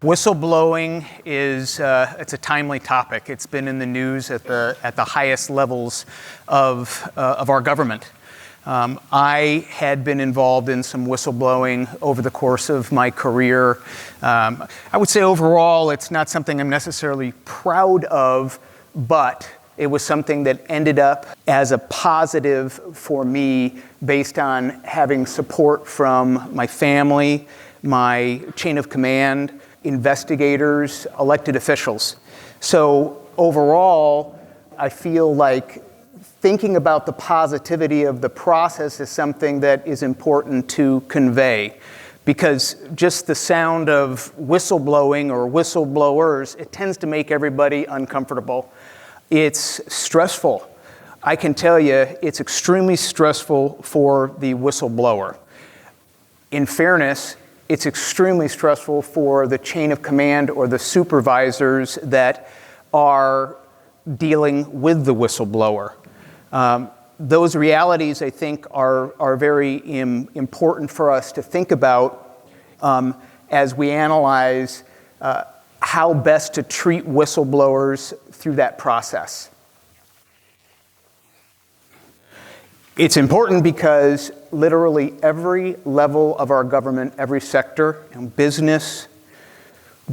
Whistleblowing is it's a timely topic. It's been in the news at the highest levels of our government. I had been involved in some whistleblowing over the course of my career. I would say overall it's not something I'm necessarily proud of, but it was something that ended up as a positive for me based on having support from my family, my chain of command, investigators, elected officials. So overall, I feel like thinking about the positivity of the process is something that is important to convey, because just the sound of whistleblowing or whistleblowers, it tends to make everybody uncomfortable. It's stressful. I can tell you it's extremely stressful for the whistleblower. In fairness, it's extremely stressful for the chain of command or the supervisors that are dealing with the whistleblower. Those realities, I think, are very important for us to think about as we analyze how best to treat whistleblowers through that process. It's important because literally every level of our government, every sector, business,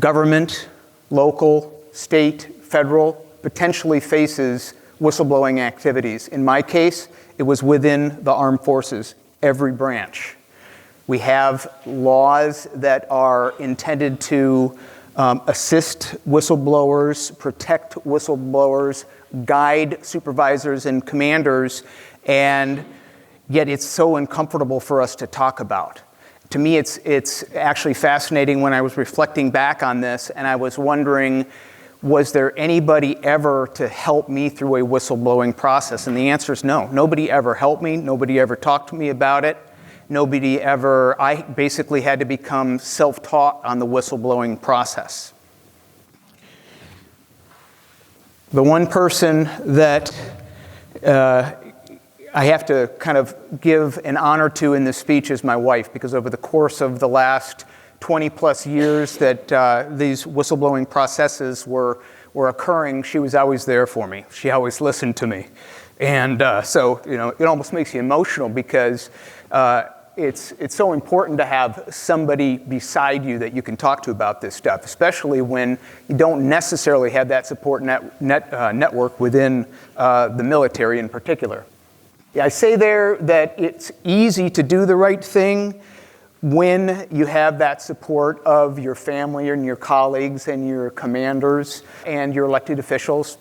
government, local, state, federal, potentially faces whistleblowing activities. In my case, it was within the armed forces, every branch. We have laws that are intended to assist whistleblowers, protect whistleblowers, guide supervisors and commanders, and yet it's so uncomfortable for us to talk about. To me, it's actually fascinating when I was reflecting back on this, and I was wondering, was there anybody ever to help me through a whistleblowing process? And the answer is no. Nobody ever helped me. Nobody ever talked to me about it. I basically had to become self-taught on the whistleblowing process. The one person that I have to kind of give an honor to in this speech is my wife, because over the course of the last 20 plus years that these whistleblowing processes were occurring, she was always there for me. She always listened to me. And so, it almost makes you emotional, because it's so important to have somebody beside you that you can talk to about this stuff, especially when you don't necessarily have that support network within the military in particular. I say there that it's easy to do the right thing when you have that support of your family and your colleagues and your commanders and your elected officials.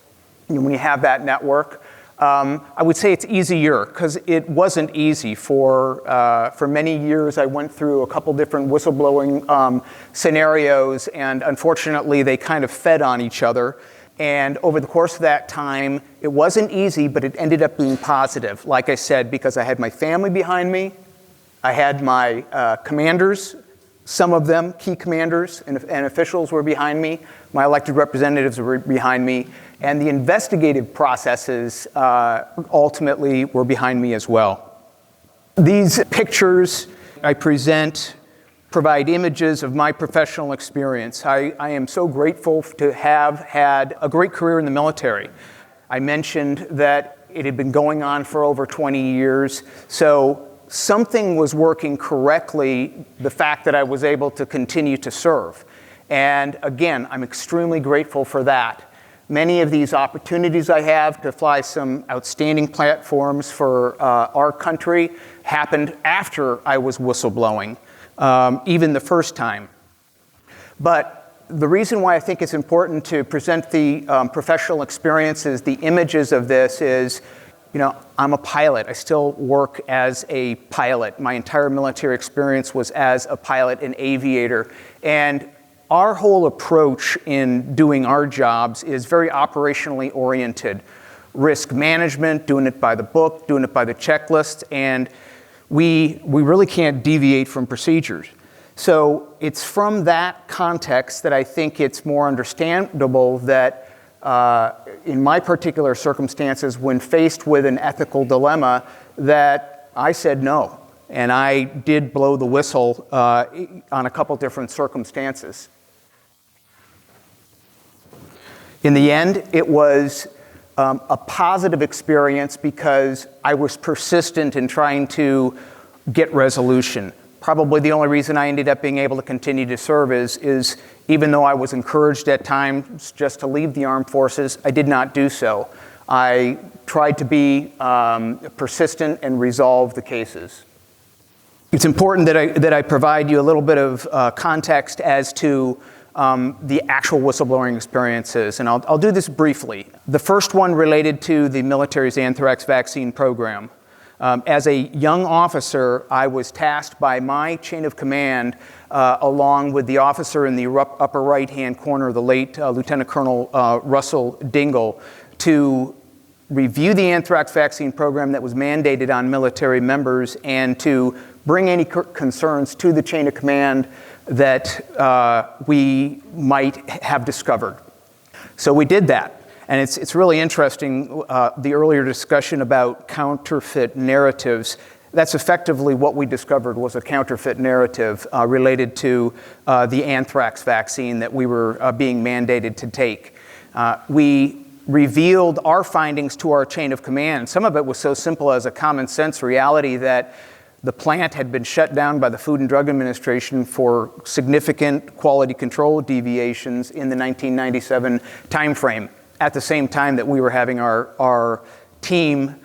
When you have that network, I would say it's easier, because it wasn't easy for many years. I went through a couple different whistleblowing scenarios, and unfortunately they kind of fed on each other. And over the course of that time, it wasn't easy, but it ended up being positive. Like I said, because I had my family behind me, I had my commanders, some of them, key commanders and officials were behind me, my elected representatives were behind me, and the investigative processes ultimately were behind me as well. These pictures I present provide images of my professional experience. I am so grateful to have had a great career in the military. I mentioned that it had been going on for over 20 years, so something was working correctly, the fact that I was able to continue to serve. And again, I'm extremely grateful for that. Many of these opportunities I have to fly some outstanding platforms for our country happened after I was whistleblowing. Even the first time. But the reason why I think it's important to present the professional experiences, the images of this is, I'm a pilot. I still work as a pilot. My entire military experience was as a pilot and aviator. And our whole approach in doing our jobs is very operationally oriented. Risk management, doing it by the book, doing it by the checklist, and we really can't deviate from procedures. So it's from that context that I think it's more understandable that in my particular circumstances, when faced with an ethical dilemma, that I said no. And I did blow the whistle on a couple different circumstances. In the end, it was a positive experience because I was persistent in trying to get resolution. Probably the only reason I ended up being able to continue to serve is even though I was encouraged at times just to leave the armed forces, I did not do so. I tried to be persistent and resolve the cases. It's important that I provide you a little bit of context as to the actual whistleblowing experiences, and I'll do this briefly. The first one related to the military's anthrax vaccine program. As a young officer, I was tasked by my chain of command, along with the officer in the upper right-hand corner, the late Lieutenant Colonel Russell Dingle, to review the anthrax vaccine program that was mandated on military members and to bring any concerns to the chain of command that we might have discovered. So we did that. And it's really interesting, the earlier discussion about counterfeit narratives. That's effectively what we discovered was a counterfeit narrative related to the anthrax vaccine that we were being mandated to take. We revealed our findings to our chain of command. Some of it was so simple as a common sense reality that the plant had been shut down by the Food and Drug Administration for significant quality control deviations in the 1997 timeframe, at the same time that we were having our team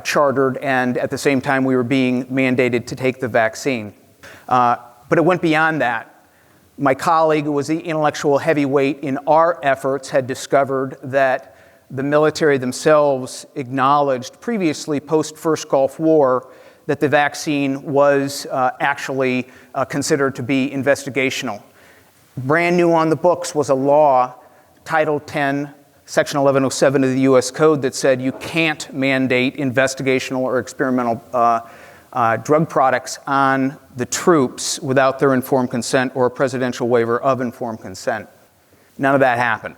chartered, and at the same time we were being mandated to take the vaccine. But it went beyond that. My colleague, who was the intellectual heavyweight in our efforts, had discovered that the military themselves acknowledged previously, post-First Gulf War, that the vaccine was actually considered to be investigational. Brand new on the books was a law, Title 10, Section 1107 of the U.S. Code, that said you can't mandate investigational or experimental drug products on the troops without their informed consent or a presidential waiver of informed consent. None of that happened.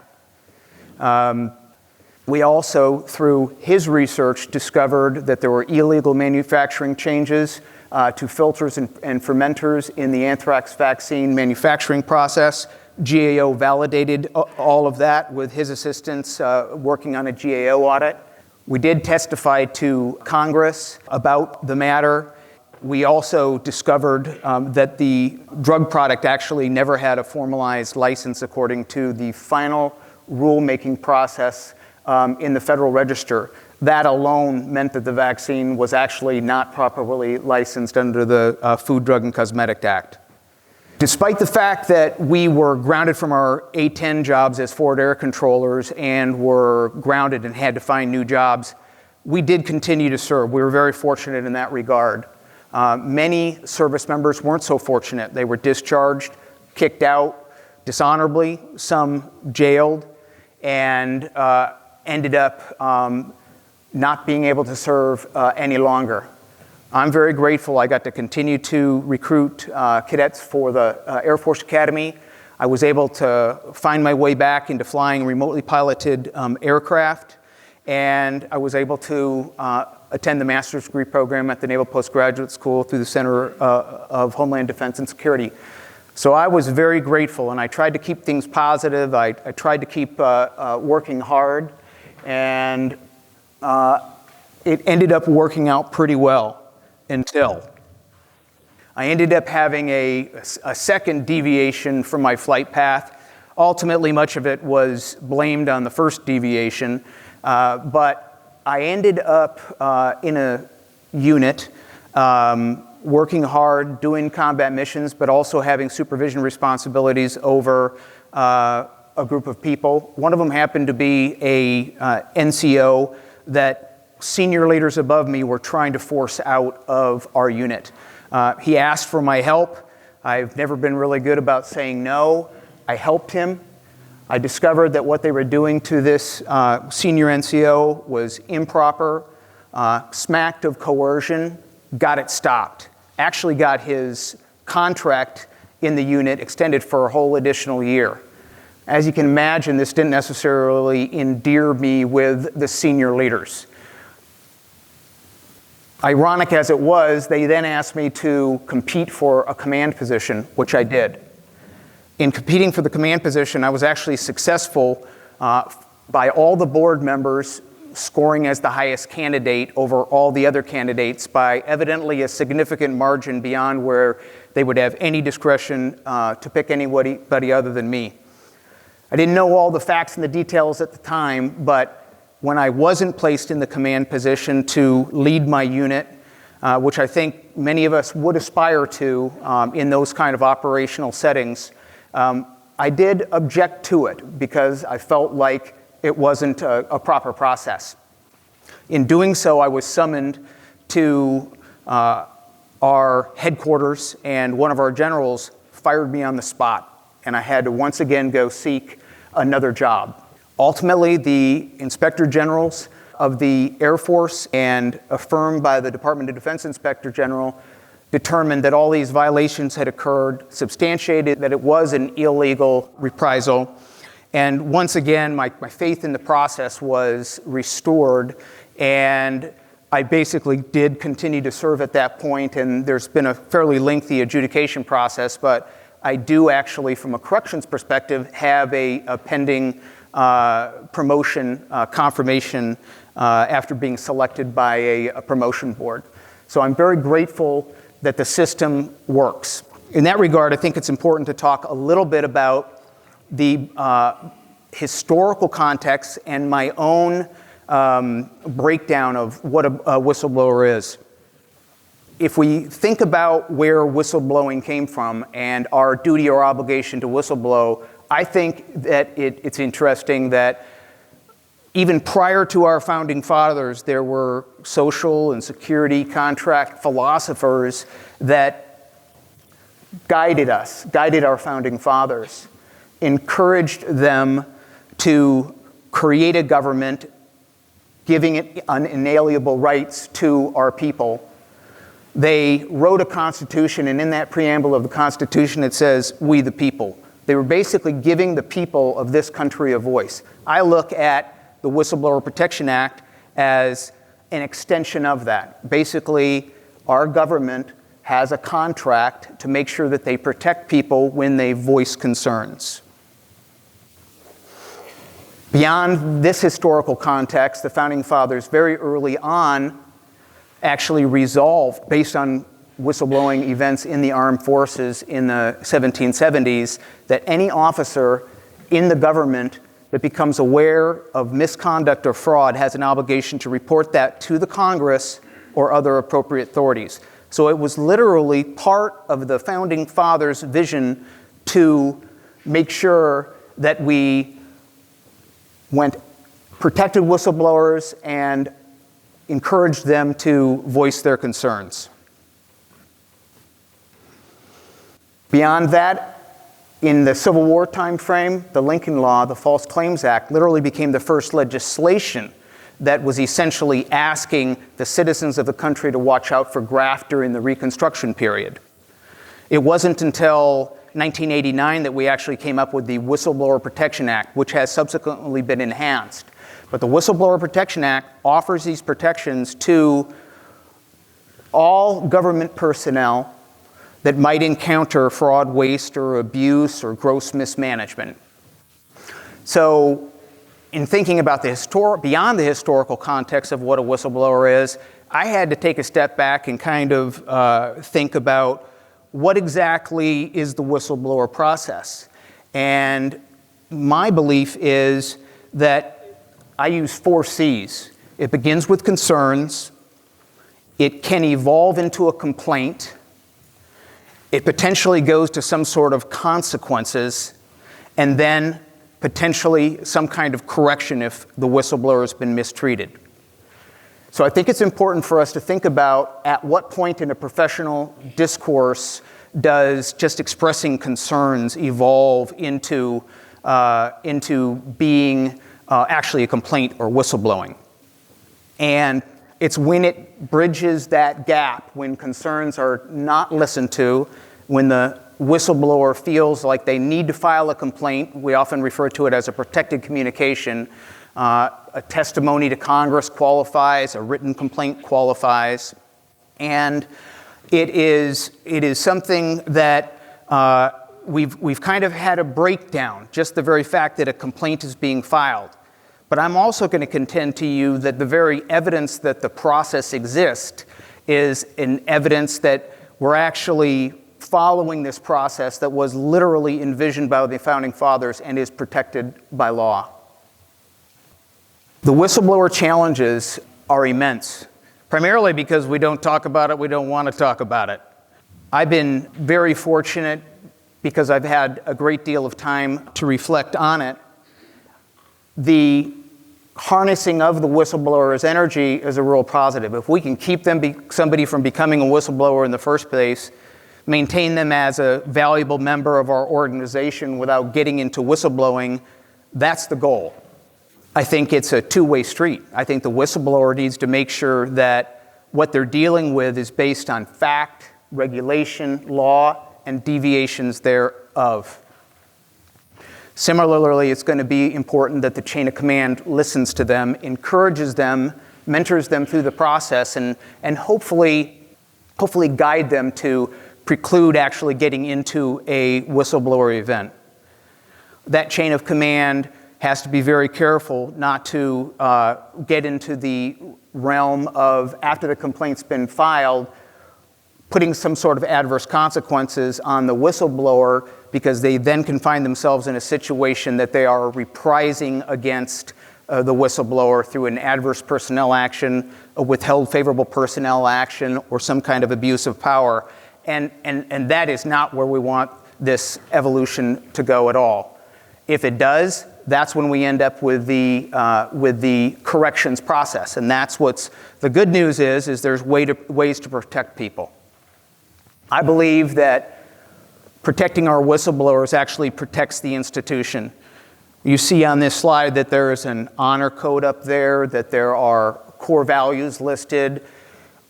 We also, through his research, discovered that there were illegal manufacturing changes to filters and fermenters in the anthrax vaccine manufacturing process. GAO validated all of that with his assistance working on a GAO audit. We did testify to Congress about the matter. We also discovered that the drug product actually never had a formalized license according to the final rulemaking process in the Federal Register. That alone meant that the vaccine was actually not properly licensed under the Food, Drug, and Cosmetic Act. Despite the fact that we were grounded from our A-10 jobs as forward air controllers and were grounded and had to find new jobs, we did continue to serve. We were very fortunate in that regard. Many service members weren't so fortunate. They were discharged, kicked out dishonorably, some jailed, and ended up not being able to serve any longer. I'm very grateful I got to continue to recruit cadets for the Air Force Academy. I was able to find my way back into flying remotely piloted aircraft, and I was able to attend the master's degree program at the Naval Postgraduate School through the Center of Homeland Defense and Security. So I was very grateful, and I tried to keep things positive. I tried to keep working hard, and it ended up working out pretty well until I ended up having a second deviation from my flight path. Ultimately, much of it was blamed on the first deviation, but I ended up in a unit working hard, doing combat missions, but also having supervision responsibilities over a group of people. One of them happened to be a NCO that senior leaders above me were trying to force out of our unit. He asked for my help. I've never been really good about saying no. I helped him. I discovered that what they were doing to this senior NCO was improper, smacked of coercion, got it stopped. Actually got his contract in the unit extended for a whole additional year. As you can imagine, this didn't necessarily endear me with the senior leaders. Ironic as it was, they then asked me to compete for a command position, which I did. In competing for the command position, I was actually successful by all the board members scoring as the highest candidate over all the other candidates by evidently a significant margin beyond where they would have any discretion to pick anybody other than me. I didn't know all the facts and the details at the time, but when I wasn't placed in the command position to lead my unit, which I think many of us would aspire to in those kind of operational settings, I did object to it because I felt like it wasn't a proper process. In doing so, I was summoned to our headquarters, and one of our generals fired me on the spot, and I had to once again go seek another job. Ultimately, the Inspector Generals of the Air Force and affirmed by the Department of Defense Inspector General determined that all these violations had occurred, substantiated that it was an illegal reprisal. And once again, my faith in the process was restored, and I basically did continue to serve at that point, and there's been a fairly lengthy adjudication process, but I do actually, from a corrections perspective, have a pending promotion confirmation after being selected by a promotion board. So I'm very grateful that the system works. In that regard, I think it's important to talk a little bit about the historical context and my own breakdown of what a whistleblower is. If we think about where whistleblowing came from and our duty or obligation to whistleblow, I think that it's interesting that even prior to our founding fathers, there were social and security contract philosophers that guided us, guided our founding fathers, encouraged them to create a government, giving it unalienable rights to our people. They wrote a constitution, and in that preamble of the Constitution, it says, "We the people." They were basically giving the people of this country a voice. I look at the Whistleblower Protection Act as an extension of that. Basically, our government has a contract to make sure that they protect people when they voice concerns. Beyond this historical context, the Founding Fathers very early on actually resolved, based on whistleblowing events in the armed forces in the 1770s, that any officer in the government that becomes aware of misconduct or fraud has an obligation to report that to the Congress or other appropriate authorities. So it was literally part of the Founding Fathers' vision to make sure that we protected whistleblowers and encouraged them to voice their concerns. Beyond that, in the Civil War time frame, the Lincoln Law, the False Claims Act, literally became the first legislation that was essentially asking the citizens of the country to watch out for graft during the Reconstruction period. It wasn't until 1989 that we actually came up with the Whistleblower Protection Act, which has subsequently been enhanced. But the Whistleblower Protection Act offers these protections to all government personnel that might encounter fraud, waste, or abuse, or gross mismanagement. So in thinking about beyond the historical context of what a whistleblower is, I had to take a step back and kind of think about what exactly is the whistleblower process. And my belief is that I use 4 C's. It begins with concerns. It can evolve into a complaint. It potentially goes to some sort of consequences, and then potentially some kind of correction if the whistleblower has been mistreated. So I think it's important for us to think about at what point in a professional discourse does just expressing concerns evolve into being actually a complaint or whistleblowing. And it's when it bridges that gap, when concerns are not listened to, when the whistleblower feels like they need to file a complaint. We often refer to it as a protected communication. A testimony to Congress qualifies, a written complaint qualifies. And it is something that we've kind of had a breakdown, just the very fact that a complaint is being filed. But I'm also going to contend to you that the very evidence that the process exists is an evidence that we're actually following this process that was literally envisioned by the Founding Fathers and is protected by law. The whistleblower challenges are immense, primarily because we don't talk about it, we don't want to talk about it. I've been very fortunate because I've had a great deal of time to reflect on it. The harnessing of the whistleblower's energy is a real positive. If we can keep somebody from becoming a whistleblower in the first place, maintain them as a valuable member of our organization without getting into whistleblowing, that's the goal. I think it's a two-way street. I think the whistleblower needs to make sure that what they're dealing with is based on fact, regulation, law, and deviations thereof. Similarly, it's going to be important that the chain of command listens to them, encourages them, mentors them through the process, and hopefully guide them to preclude actually getting into a whistleblower event. That chain of command has to be very careful not to get into the realm of, after the complaint's been filed, putting some sort of adverse consequences on the whistleblower, because they then can find themselves in a situation that they are reprising against the whistleblower through an adverse personnel action, a withheld favorable personnel action, or some kind of abuse of power. And that is not where we want this evolution to go at all. If it does, that's when we end up with the corrections process. And that's what's the good news is there's ways to protect people. I believe that protecting our whistleblowers actually protects the institution. You see on this slide that there is an honor code up there, that there are core values listed.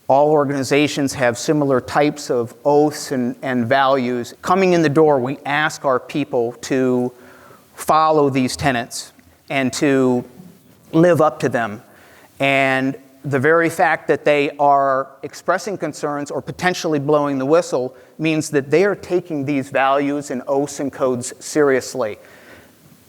All organizations have similar types of oaths and values. Coming in the door, we ask our people to follow these tenets and to live up to them. And the very fact that they are expressing concerns or potentially blowing the whistle means that they are taking these values and oaths and codes seriously.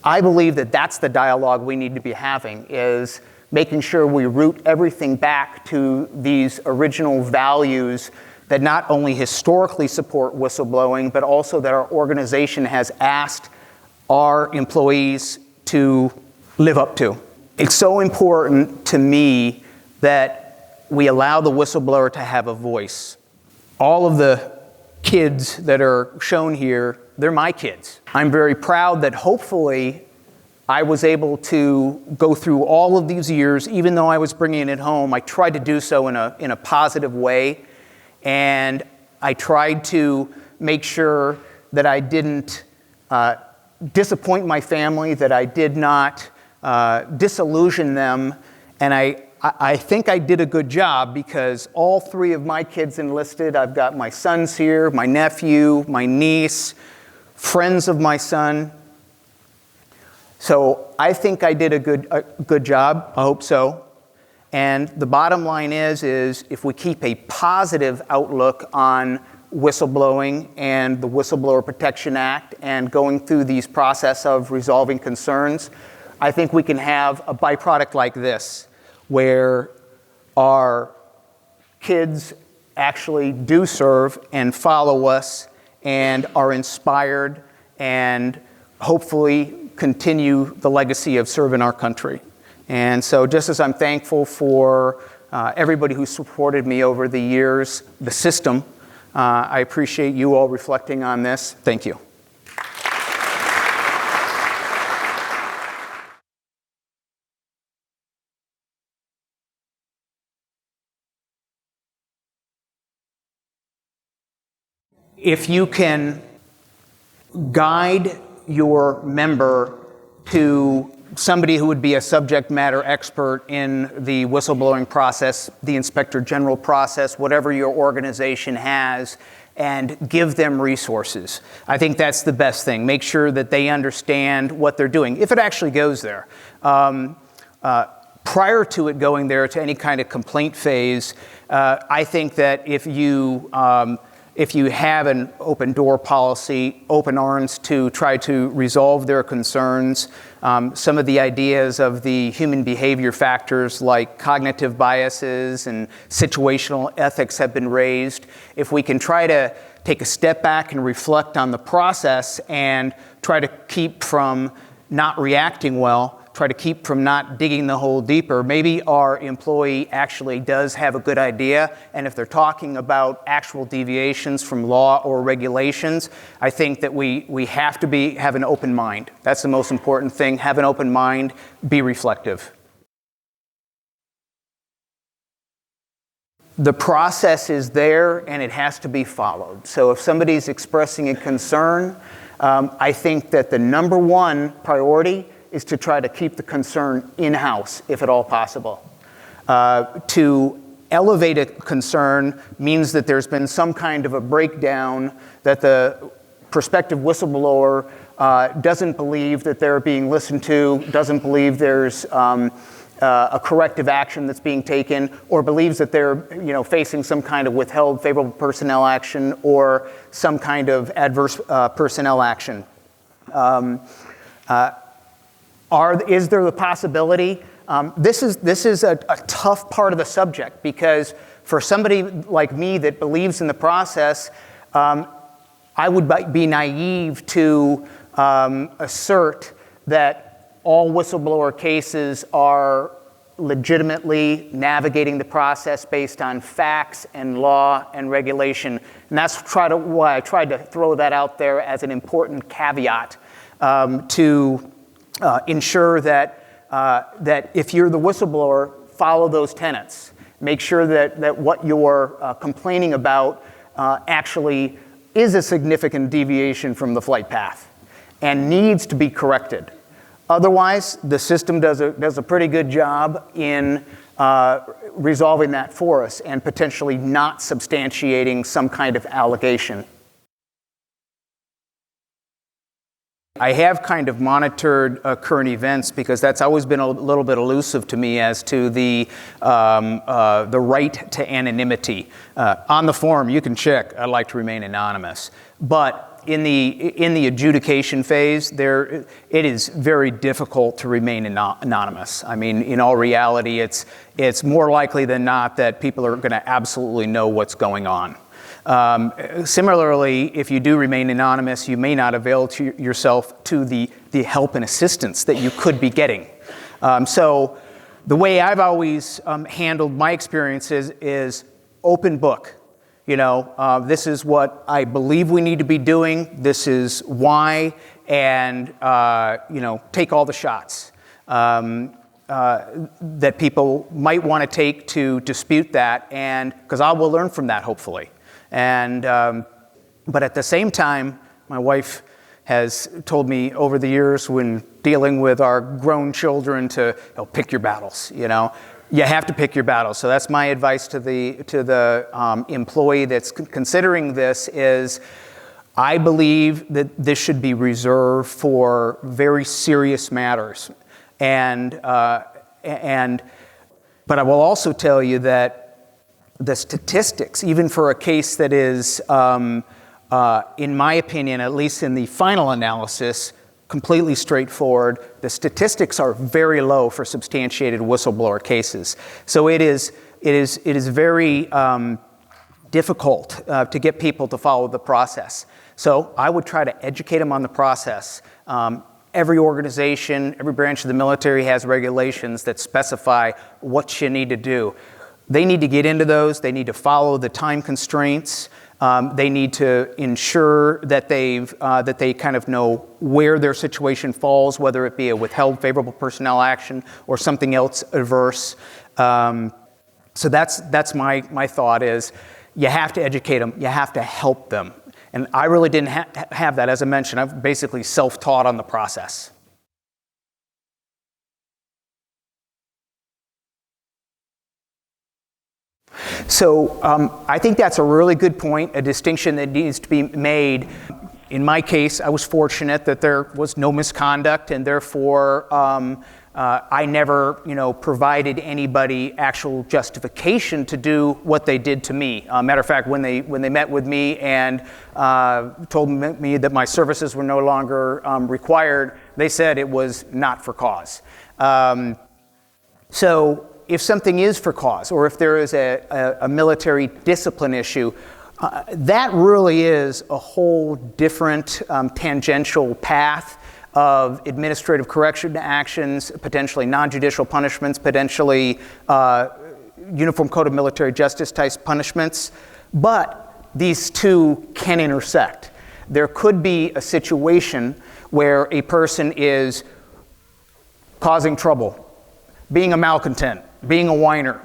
I believe that that's the dialogue we need to be having, is making sure we root everything back to these original values that not only historically support whistleblowing, but also that our organization has asked our employees to live up to. It's so important to me that we allow the whistleblower to have a voice. All of the kids that are shown here, they're my kids. I'm very proud that hopefully I was able to go through all of these years, even though I was bringing it home. I tried to do so in a positive way, and I tried to make sure that I didn't disappoint my family, that I did not disillusion them, and I think I did a good job, because all three of my kids enlisted. I've got my sons here, my nephew, my niece, friends of my son. So I think I did a good job. I hope so. And the bottom line is if we keep a positive outlook on whistleblowing and the Whistleblower Protection Act and going through these process of resolving concerns, I think we can have a byproduct like this, where our kids actually do serve and follow us and are inspired and hopefully continue the legacy of serving our country. And so just as I'm thankful for everybody who supported me over the years, the system, I appreciate you all reflecting on this. Thank you. If you can guide your member to somebody who would be a subject matter expert in the whistleblowing process, the inspector general process, whatever your organization has, and give them resources. I think that's the best thing. Make sure that they understand what they're doing, if it actually goes there. Prior to it going there, to any kind of complaint phase, I think that if you if you have an open door policy, open arms to try to resolve their concerns. Some of the ideas of the human behavior factors like cognitive biases and situational ethics have been raised. If we can try to take a step back and reflect on the process and try to keep from not reacting well, try to keep from not digging the hole deeper, maybe our employee actually does have a good idea, and if they're talking about actual deviations from law or regulations, I think that we have to have an open mind. That's the most important thing. Have an open mind, be reflective. The process is there and it has to be followed. So if somebody's expressing a concern, I think that the number one priority is to try to keep the concern in-house, if at all possible. To elevate a concern means that there's been some kind of a breakdown, that the prospective whistleblower doesn't believe that they're being listened to, doesn't believe there's a corrective action that's being taken, or believes that they're facing some kind of withheld favorable personnel action or some kind of adverse personnel action. Is there the possibility? This is a tough part of the subject, because for somebody like me that believes in the process, I would be naive to assert that all whistleblower cases are legitimately navigating the process based on facts and law and regulation. And that's why I tried to throw that out there as an important caveat to ensure that if you're the whistleblower, follow those tenets. Make sure that what you're complaining about actually is a significant deviation from the flight path and needs to be corrected. Otherwise, the system does a pretty good job in resolving that for us and potentially not substantiating some kind of allegation. I have kind of monitored current events because that's always been a little bit elusive to me as to the right to anonymity. On the form, you can check, I'd like to remain anonymous. But in the adjudication phase, it is very difficult to remain anonymous. I mean, in all reality, it's more likely than not that people are going to absolutely know what's going on. Similarly, if you do remain anonymous, you may not avail yourself to the help and assistance that you could be getting. So the way I've always handled my experiences is open book. This is what I believe we need to be doing. This is why, and take all the shots that people might want to take to dispute that, and because I will learn from that, hopefully. And but at the same time, my wife has told me over the years when dealing with our grown children to pick your battles. You have to pick your battles. So that's my advice to the employee that's considering this is, I believe that this should be reserved for very serious matters. But I will also tell you that the statistics, even for a case that is, in my opinion, at least in the final analysis, completely straightforward, the statistics are very low for substantiated whistleblower cases. So it is very difficult to get people to follow the process. So I would try to educate them on the process. Every organization, every branch of the military has regulations that specify what you need to do. They need to get into those. They need to follow the time constraints. They need to ensure that they kind of know where their situation falls, whether it be a withheld favorable personnel action or something else adverse. So that's my thought is, you have to educate them. You have to help them. And I really didn't have that. As I mentioned, I've basically self-taught on the process. So I think that's a really good point, a distinction that needs to be made. In my case, I was fortunate that there was no misconduct, and therefore I never, provided anybody actual justification to do what they did to me. Matter of fact, when they met with me and told me that my services were no longer required, they said it was not for cause. So if something is for cause, or if there is a military discipline issue, that really is a whole different tangential path of administrative correction actions, potentially non-judicial punishments, potentially Uniform Code of Military Justice type punishments. But these two can intersect. There could be a situation where a person is causing trouble, being a malcontent, being a whiner,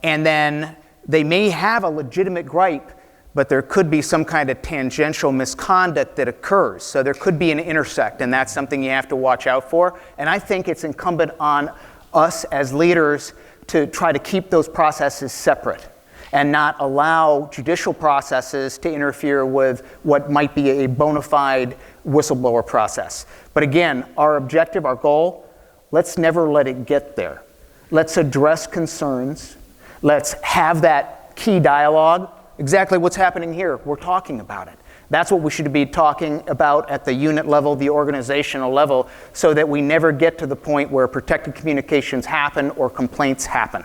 and then they may have a legitimate gripe, but there could be some kind of tangential misconduct that occurs. So there could be an intersect, and that's something you have to watch out for. And I think it's incumbent on us as leaders to try to keep those processes separate and not allow judicial processes to interfere with what might be a bona fide whistleblower process. But again, our objective, our goal, let's never let it get there. Let's address concerns. Let's have that key dialogue. Exactly what's happening here. We're talking about it. That's what we should be talking about at the unit level, the organizational level, so that we never get to the point where protected communications happen or complaints happen.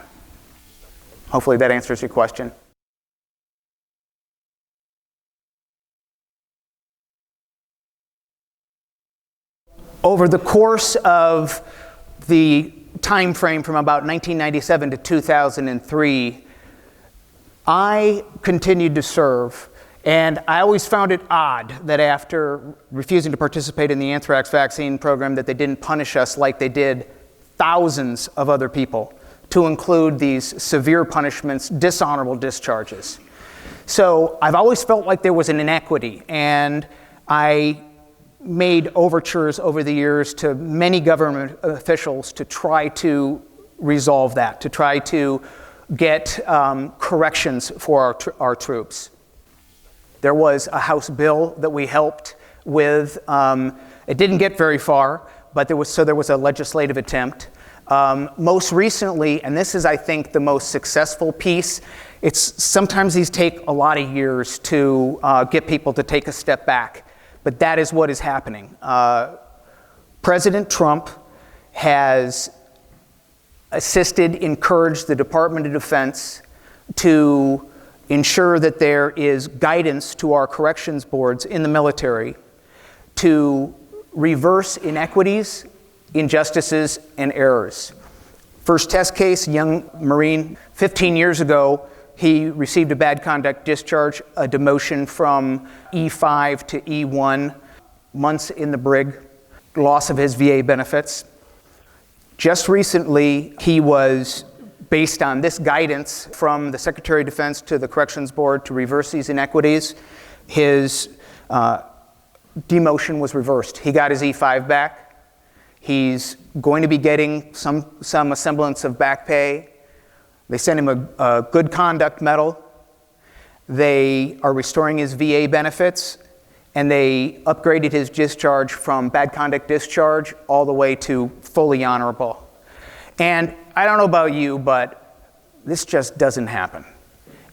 Hopefully that answers your question. Over the course of the time frame from about 1997 to 2003, I continued to serve, and I always found it odd that after refusing to participate in the anthrax vaccine program that they didn't punish us like they did thousands of other people, to include these severe punishments, dishonorable discharges. So I've always felt like there was an inequity, and I made overtures over the years to many government officials to try to resolve that, to try to get corrections for our troops. There was a House bill that we helped with. It didn't get very far, but there was a legislative attempt. Most recently, and this is, I think, the most successful piece, sometimes these take a lot of years to get people to take a step back, but that is what is happening. President Trump has encouraged the Department of Defense to ensure that there is guidance to our corrections boards in the military to reverse inequities, injustices, and errors. First test case, young Marine, 15 years ago, he received a bad conduct discharge, a demotion from E5 to E1, months in the brig, loss of his VA benefits. Just recently, he was, based on this guidance from the Secretary of Defense to the Corrections Board to reverse these inequities, his demotion was reversed. He got his E5 back. He's going to be getting some semblance of back pay. They sent him a good conduct medal. They are restoring his VA benefits, and they upgraded his discharge from bad conduct discharge all the way to fully honorable. And I don't know about you, but this just doesn't happen.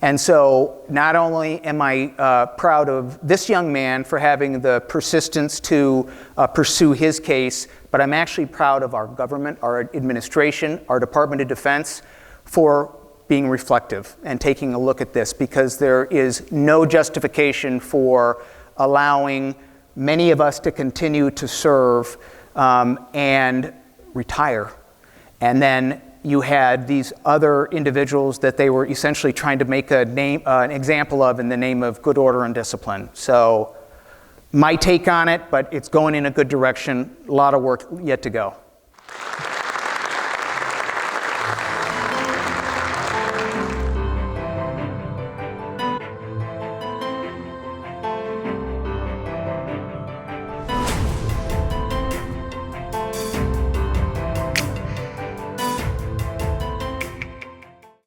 And so not only am I proud of this young man for having the persistence to pursue his case, but I'm actually proud of our government, our administration, our Department of Defense for being reflective and taking a look at this, because there is no justification for allowing many of us to continue to serve and retire. And then you had these other individuals that they were essentially trying to make an example of in the name of good order and discipline. So my take on it, but it's going in a good direction. A lot of work yet to go.